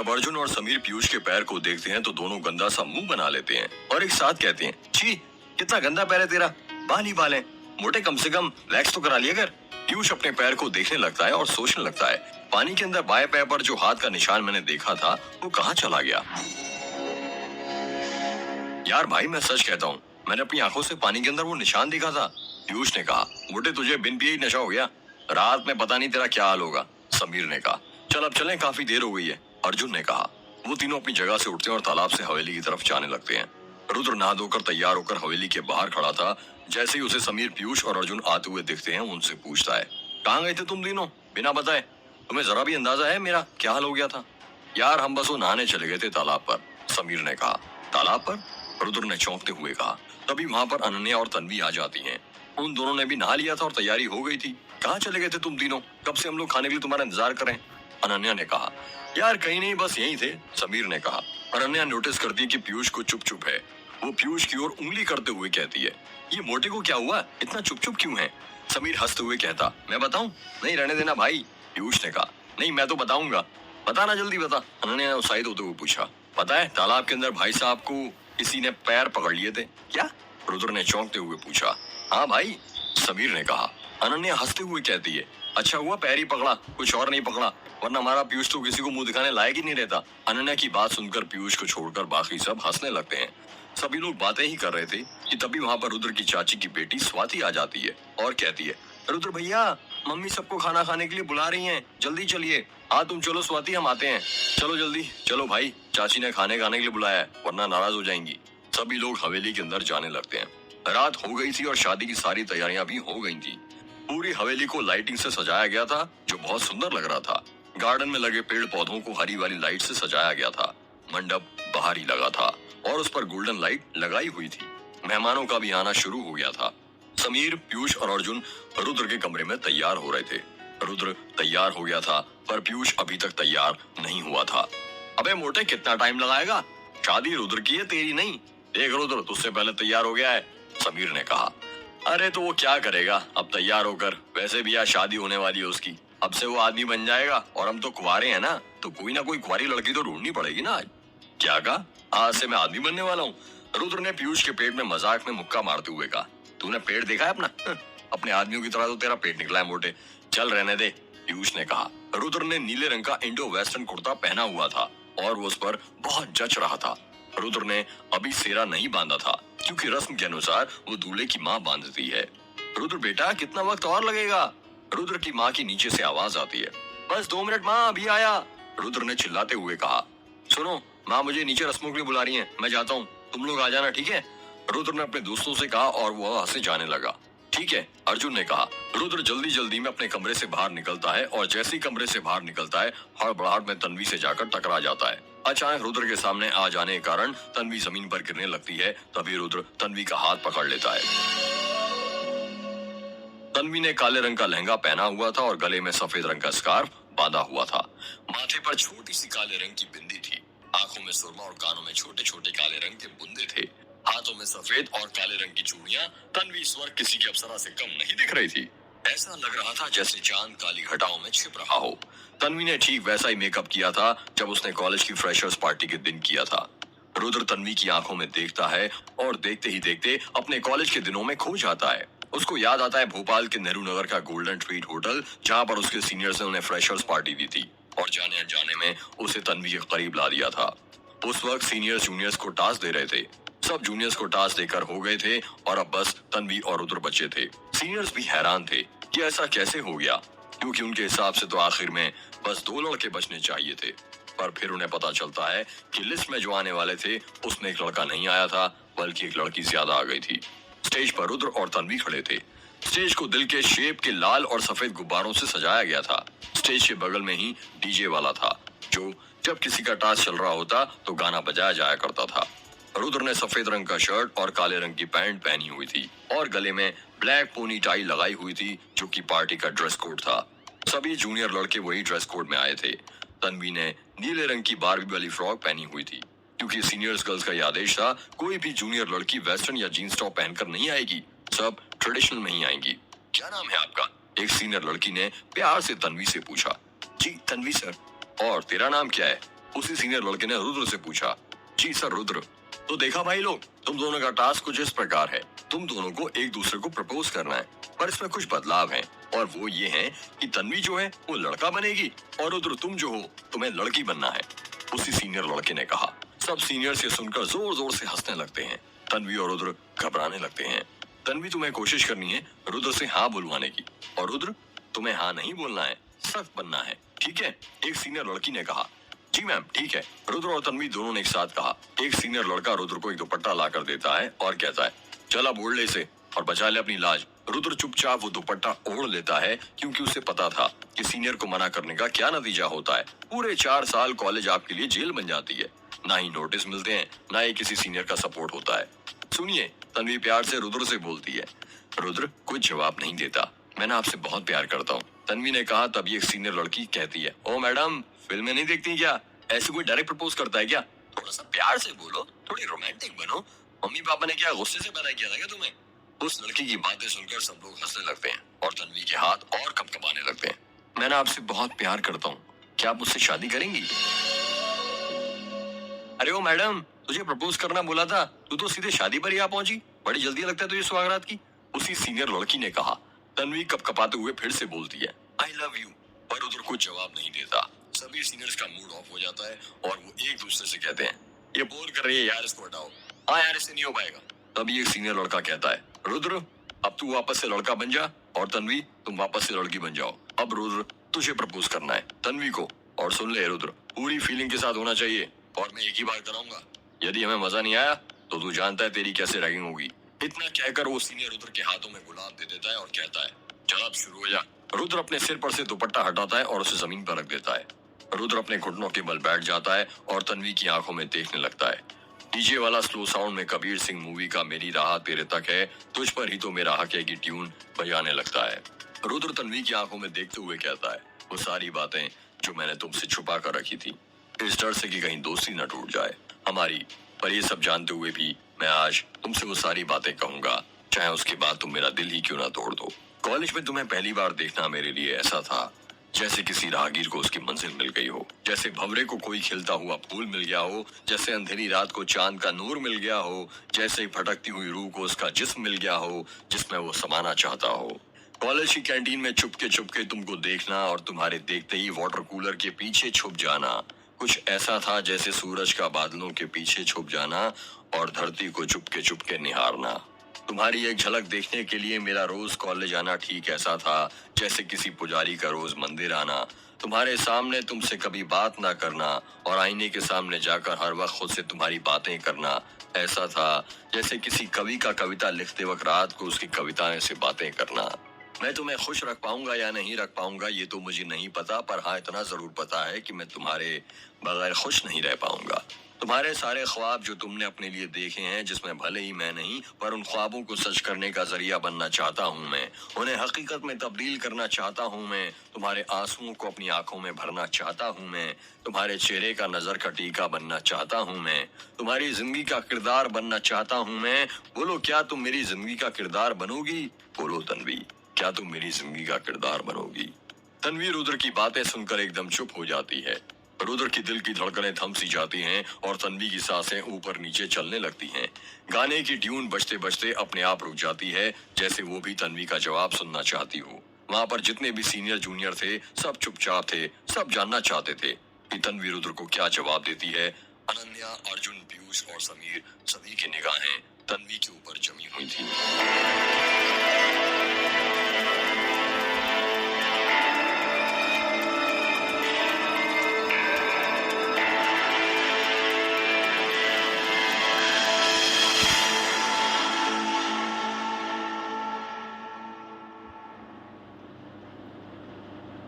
जब अर्जुन और समीर पीयूष के पैर को देखते हैं तो दोनों गंदा सा मुंह बना लेते हैं और एक साथ कहते हैं, छी कितना गंदा पैर है तेरा, बाल ही बाल है, मोटे कम से कम वैक्स तो करा लिया कर। पीयूष अपने पैर को देखने लगता है और सोचने लगता है, पानी के अंदर बाएं पैर पर जो हाथ का निशान मैंने देखा था वो कहाँ चला गया। यार भाई मैं सच कहता हूँ, मैंने अपनी आंखों से पानी के अंदर वो निशान देखा था। पीयूष ने कहा, मोटे तुझे बिन पिए ही नशा हो गया, रात में पता नहीं तेरा क्या हाल होगा। समीर ने कहा, चल अब चलें, काफी देर हो गई है। अर्जुन ने कहा। वो तीनों अपनी जगह से उठते हैं और तालाब से हवेली की तरफ जाने लगते हैं। रुद्र नहा धोकर तैयार होकर हवेली के बाहर खड़ा था। जैसे ही उसे समीर, पीयूष और अर्जुन आते हुए दिखते हैं, उनसे पूछता है, कहाँ गए थे तुम तीनों बिना बताए? तुम्हें जरा भी अंदाजा है मेरा क्या हाल हो गया था? यार हम बस वो नहाने चले गए थे तालाब पर, समीर ने कहा। तालाब पर? रुद्र ने चौंकते हुए कहा। तभी वहाँ पर अनन्या और तन्वी आ जाती हैं। उन दोनों ने भी नहा लिया था और तैयारी हो गई थी। कहाँ चले गए थे तुम तीनों? कब से हम लोग खाने के लिए तुम्हारा इंतजार करें? अनन्या ने कहा। यार कहीं नहीं, बस यहीं थे, समीर ने कहा। अनन्या नोटिस करती है कि पीयूष को चुप चुप है। वो पीयूष की ओर उंगली करते हुए कहती है, ये मोटे को क्या हुआ, इतना चुप चुप क्यों है? समीर हंसते हुए कहता, मैं बताऊं? नहीं रहने देना भाई। पीयूष ने कहा, नहीं मैं तो बताऊंगा, बताना जल्दी बता। अनन्या ने उत्साहित होते हुए पूछा, पता है तालाब के अंदर भाई साहब को किसी ने पैर पकड़ लिए थे। क्या? रुद्र ने चौंकते हुए पूछा। हाँ भाई, समीर ने कहा। अनन्या हंसते हुए कहती है, अच्छा हुआ पैर ही पकड़ा, कुछ और नहीं पकड़ा, वरना हमारा पीयूष तो किसी को मुंह दिखाने लायक ही नहीं रहता। अनन्या की बात सुनकर पीयूष को छोड़कर बाकी सब हंसने लगते हैं। सभी लोग बातें ही कर रहे थे कि तभी वहाँ पर रुद्र की चाची की बेटी स्वाति आ जाती है और कहती है, रुद्र भैया मम्मी सबको खाना खाने के लिए बुला रही हैं, जल्दी चलिए। हाँ तुम चलो स्वाति, हम आते हैं। चलो जल्दी चलो भाई, चाची ने खाने के लिए बुलाया है, वरना नाराज हो जाएंगी। सभी लोग हवेली के अंदर जाने लगते हैं। रात हो गई थी और शादी की सारी तैयारियां भी हो गई थी। पूरी हवेली को लाइटिंग से सजाया गया था जो बहुत सुंदर लग रहा था। गार्डन में लगे पेड़ पौधों को हरी वाली लाइट से सजाया गया था। मंडप बाहर ही लगा था और उस पर गोल्डन लाइट लगाई हुई थी। मेहमानों का भी आना शुरू हो गया था। समीर, पीयूष और अर्जुन रुद्र के कमरे में तैयार हो रहे थे। रुद्र तैयार हो गया था पर पीयूष अभी तक तैयार नहीं हुआ था। अबे मोटे कितना टाइम लगाएगा? शादी रुद्र की है, तेरी नहीं। देख रुद्र तुझसे पहले तैयार हो गया है, समीर ने कहा। अरे तो वो क्या करेगा अब तैयार होकर, वैसे भी आज शादी होने वाली है उसकी, अब से वो आदमी बन जाएगा और हम तो कुंवारे हैं ना, तो कोई ना कोई कुंवारी लड़की तो ढूंढनी पड़ेगी ना आज। क्या कहा? आज से मैं आदमी बनने वाला हूँ? रुद्र ने पीयूष के पेट में मजाक में मुक्का मारते हुए कहा। तूने पेट देखा है अपना? अपने आदमियों की तरह तो तेरा पेट निकला है मोटे, चल रहने दे, पीयूष ने कहा। रुद्र ने नीले रंग का इंडो वेस्टर्न कुर्ता पहना हुआ था और वो उस पर बहुत जच रहा था। रुद्र ने अभी सेहरा नहीं बांधा था क्योंकि रस्म के अनुसार वो दूल्हे की माँ बांधती है। रुद्र बेटा कितना वक्त और लगेगा? रुद्र की माँ की नीचे से आवाज आती है। बस 2 मिनट माँ, अभी आया, रुद्र ने चिल्लाते हुए कहा। सुनो माँ, मुझे नीचे रस्मों के लिए बुला रही हैं, मैं जाता हूँ, तुम लोग आ जाना, ठीक है? रुद्र ने अपने दोस्तों से कहा और वो वहां से जाने लगा। ठीक है, अर्जुन ने कहा। रुद्र जल्दी जल्दी में अपने कमरे से बाहर निकलता है और जैसे ही कमरे से बाहर निकलता है, हड़बड़ाहट में तन्वी से जाकर टकरा जाता है। अचानक रुद्र के सामने आ जाने के कारण तन्वी जमीन पर गिरने लगती है। तभी रुद्र तन्वी का हाथ पकड़ लेता है। तन्वी ने काले रंग का लहंगा पहना हुआ था और गले में सफेद रंग का स्कार्फ बांधा हुआ था। माथे पर छोटी सी काले रंग की बिंदी थी। आंखों में सुरमा और कानों में छोटे छोटे काले रंग के बुंदे थे। हाथों में सफेद और काले रंग की चूड़ियां। तन्वी स्वर्ग किसी की अप्सरा से कम नहीं दिख रही थी। ऐसा लग रहा था जैसे चांद काली घटाओं में छिप रहा हो। तन्वी ने ठीक वैसा ही मेकअप किया था जब उसने कॉलेज की फ्रेशर्स पार्टी के दिन किया था। रुद्र तन्वी की आंखों में देखता है और देखते ही देखते अपने कॉलेज के दिनों में खो जाता है। उसको याद आता है भोपाल के नेहरू नगर का गोल्डन ट्रीट होटल, जहाँ पर उसके सीनियर्स ने उन्हें फ्रेशर्स पार्टी दी थी और जाने अनजाने में उसे तन्वी के करीब ला दिया था। उस वक्त सीनियर्स जूनियर्स को टास्क दे रहे थे। सब जूनियर्स को टास्क देकर हो गए थे और अब बस तन्वी और रुद्र बचे थे। सीनियर्स भी हैरान थे कि ऐसा कैसे हो गया, क्योंकि उनके हिसाब से तो आखिर में बस 2 लड़के बचने चाहिए थे। पर फिर उन्हें पता चलता है कि लिस्ट में जो आने वाले थे उसमें एक लड़का नहीं आया था, बल्कि एक लड़की ज्यादा आ गई थी। स्टेज पर रुद्र और तन्वी खड़े थे। स्टेज को दिल के शेप के लाल और सफेद गुब्बारों से सजाया गया था। स्टेज के बगल में ही डीजे वाला था, जो जब किसी का टास्क चल रहा होता तो गाना बजाया जाया करता था। रुद्र ने सफेद रंग का शर्ट और काले रंग की पैंट पहनी हुई थी और गले में ब्लैक पोनी टाई लगाई हुई थी, जो कि पार्टी का ड्रेस कोड था। सभी जूनियर लड़के वही ड्रेस कोड में आए थे। तन्वी ने नीले रंग की बारबी वाली फ्रॉक पहनी हुई थी, क्योंकि सीनियर्स गर्ल्स का यह आदेश था, कोई भी जूनियर लड़की वेस्टर्न या जीन्स टॉप पहनकर नहीं आएगी, सब ट्रेडिशनल में ही आएंगी। क्या नाम है आपका? एक सीनियर लड़की ने प्यार से तन्वी से पूछा। जी तन्वी सर। और तेरा नाम क्या है? उसी सीनियर लड़के ने रुद्र से पूछा। जी सर रुद्र। तो देखा भाई लोग, तुम दोनों का टास्क कुछ इस प्रकार है। तुम दोनों को एक दूसरे को प्रपोज करना है, पर इसमें कुछ बदलाव हैं, और वो ये हैं कि तन्वी जो है वो लड़का बनेगी और रुद्र तुम जो हो तुम्हें लड़की बनना है। उसी सीनियर लड़के ने कहा। सब सीनियर्स ये सुनकर जोर जोर से हंसने लगते हैं। तन्वी और रुद्र घबराने लगते हैं। तन्वी, तुम्हें कोशिश करनी है रुद्र से हाँ बुलवाने की, और रुद्र तुम्हें हाँ नहीं बोलना है, सख्त बनना है, ठीक है? एक सीनियर लड़की ने कहा। जी मैम ठीक है, रुद्र और तन्वी दोनों ने एक साथ कहा। एक सीनियर लड़का रुद्र को एक दुपट्टा ला कर देता है और कहता है, चल अब ओढ़ ले इसे और बचा ले अपनी लाज। रुद्र चुपचाप वो दुपट्टा ओढ़ लेता है, क्योंकि उसे पता था कि सीनियर को मना करने का क्या नतीजा होता है। पूरे 4 साल कॉलेज आपके लिए जेल बन जाती है। ना ही नोटिस मिलते हैं, ना ही किसी सीनियर का सपोर्ट होता है। सुनिए, तन्वी प्यार से रुद्र से बोलती है। रुद्र कुछ जवाब नहीं देता। मैं ना आपसे बहुत प्यार करता हूँ, तन्वी ने कहा। तभी एक सीनियर लड़की कहती है, ओ मैडम, फिल्में नहीं देखती क्या? ऐसे कोई डायरेक्ट प्रपोज करता है क्या? थोड़ा सा प्यार से बोलो, थोड़ी रोमांटिक बनो। मम्मी पापा ने क्या गुस्से से मना किया था क्या तुम्हें? उस लड़की की बातें सुनकर सब लोग हंसने लगते हैं और तन्वी के हाथ और कपकपाने लगते हैं। मैं ना आपसे बहुत प्यार करता हूँ, क्या आप मुझसे शादी करेंगी? अरे ओ मैडम, तुझे प्रपोज करना बोला था, तू तो सीधे शादी पर ही आ पहुंची। बड़ी जल्दी लगता है तुझे सुहागरात की। उसी सीनियर लड़की ने कहा। तन्वी कपकपाते हुए फिर से बोलती है, आई लव यू, पर उधर कुछ जवाब नहीं देता। सभी सीनियर्स का मूड ऑफ हो जाता है और वो एक दूसरे से कहते हैं, ये बोर कर रही है यार, इसको हटाओ। हाँ यार, इससे नहीं हो पाएगा। तभी एक सीनियर लड़का कहता है, रुद्र अब तू वापस से लड़का बन जा, और तन्वी तुम वापस से लड़की बन जाओ। अब रुद्र तुझे प्रपोज करना है तन्वी को, और सुन ले रुद्र, पूरी फीलिंग के साथ होना चाहिए, और मैं एक ही बार कराऊंगा। यदि हमें मजा नहीं आया तो तू जानता है तेरी कैसे रैगिंग होगी। इतना कहकर वो सीनियर रुद्र के हाथों में गुलाब दे देता है और कहता है, चल अब शुरू हो जा। रुद्र अपने सिर पर से दुपट्टा हटाता है और उसे जमीन पर रख देता है। रुद्र अपने घुटनों के बल बैठ जाता है और तन्वी की आंखों में देखने लगता है। डीजे वाला स्लो साउंड में कबीर सिंह मूवी का मेरी राह तेरे तक है, तुझ पर ही तो मेरा हक है की ट्यून बजाने लगता है। रुद्र तन्वी की आंखों में देखते हुए कहता है, वो सारी बातें जो मैंने तुमसे छुपा कर रखी थी, इस डर से कि कहीं दोस्ती न टूट जाए हमारी, पर ये सब जानते हुए भी मैं आज तुमसे वो सारी बातें कहूंगा, चाहे उसके बाद तुम मेरा दिल ही क्यों ना तोड़ दो। कॉलेज में तुम्हें पहली बार देखना मेरे लिए ऐसा था जैसे किसी राहगीर को उसकी मंजिल मिल गई हो, जैसे भंवरे को कोई खिलता हुआ फूल मिल गया हो, जैसे अंधेरी रात को चांद का नूर मिल गया हो, जैसे भटकती हुई रूह को उसका जिस्म मिल गया हो जिसमें वो समाना चाहता हो। कॉलेज की कैंटीन में चुपके चुपके तुमको देखना और तुम्हारे देखते ही वाटर कूलर के पीछे छुप जाना, कुछ ऐसा था जैसे सूरज का बादलों के पीछे छुप जाना और धरती को चुपके चुपके निहारना। तुम्हारी एक झलक देखने के लिए मेरा रोज कॉलेज आना ठीक ऐसा था जैसे किसी पुजारी का रोज मंदिर आना। तुम्हारे सामने तुमसे कभी बात ना करना और आईने के सामने जाकर हर वक्त खुद से तुम्हारी बातें करना ऐसा था जैसे किसी कवि का कविता लिखते वक्त रात को उसकी कविताएं से बातें करना। मैं तुम्हें खुश रख पाऊंगा या नहीं रख पाऊंगा ये तो मुझे नहीं पता, पर हाँ इतना जरूर पता है कि मैं तुम्हारे बगैर खुश नहीं रह पाऊंगा। तुम्हारे सारे ख्वाब जो तुमने अपने लिए देखे हैं, जिसमें भले ही मैं नहीं पर उन ख्वाबों को सच करने का जरिया बनना चाहता हूँ मैं, उन्हें हकीकत में तब्दील करना चाहता हूँ मैं, तुम्हारे आंसुओं को अपनी आंखों में भरना चाहता हूँ मैं, तुम्हारे चेहरे का नजर का टीका बनना चाहता हूँ मैं, तुम्हारी जिंदगी का किरदार बनना चाहता हूँ मैं। बोलो क्या तुम मेरी जिंदगी का किरदार बनोगी? बोलो तन्वी, क्या तुम मेरी जिंदगी का किरदार बनोगी? तन्वी रुद्र की बातें सुनकर एकदम चुप हो जाती है। रुद्र की दिल की धड़कनें थम सी जाती हैं और तन्वी की सांसें ऊपर नीचे चलने लगती हैं। गाने की ट्यून बजते बजते अपने आप रुक जाती है, जैसे वो भी तन्वी का जवाब सुनना चाहती हो। वहाँ पर जितने भी सीनियर जूनियर थे सब चुपचाप थे, सब जानना चाहते थे कि तन्वी रुद्र को क्या जवाब देती है। अनन्या, अर्जुन, पीयूष और समीर सभी की निगाहें तन्वी के ऊपर जमी हुई थी।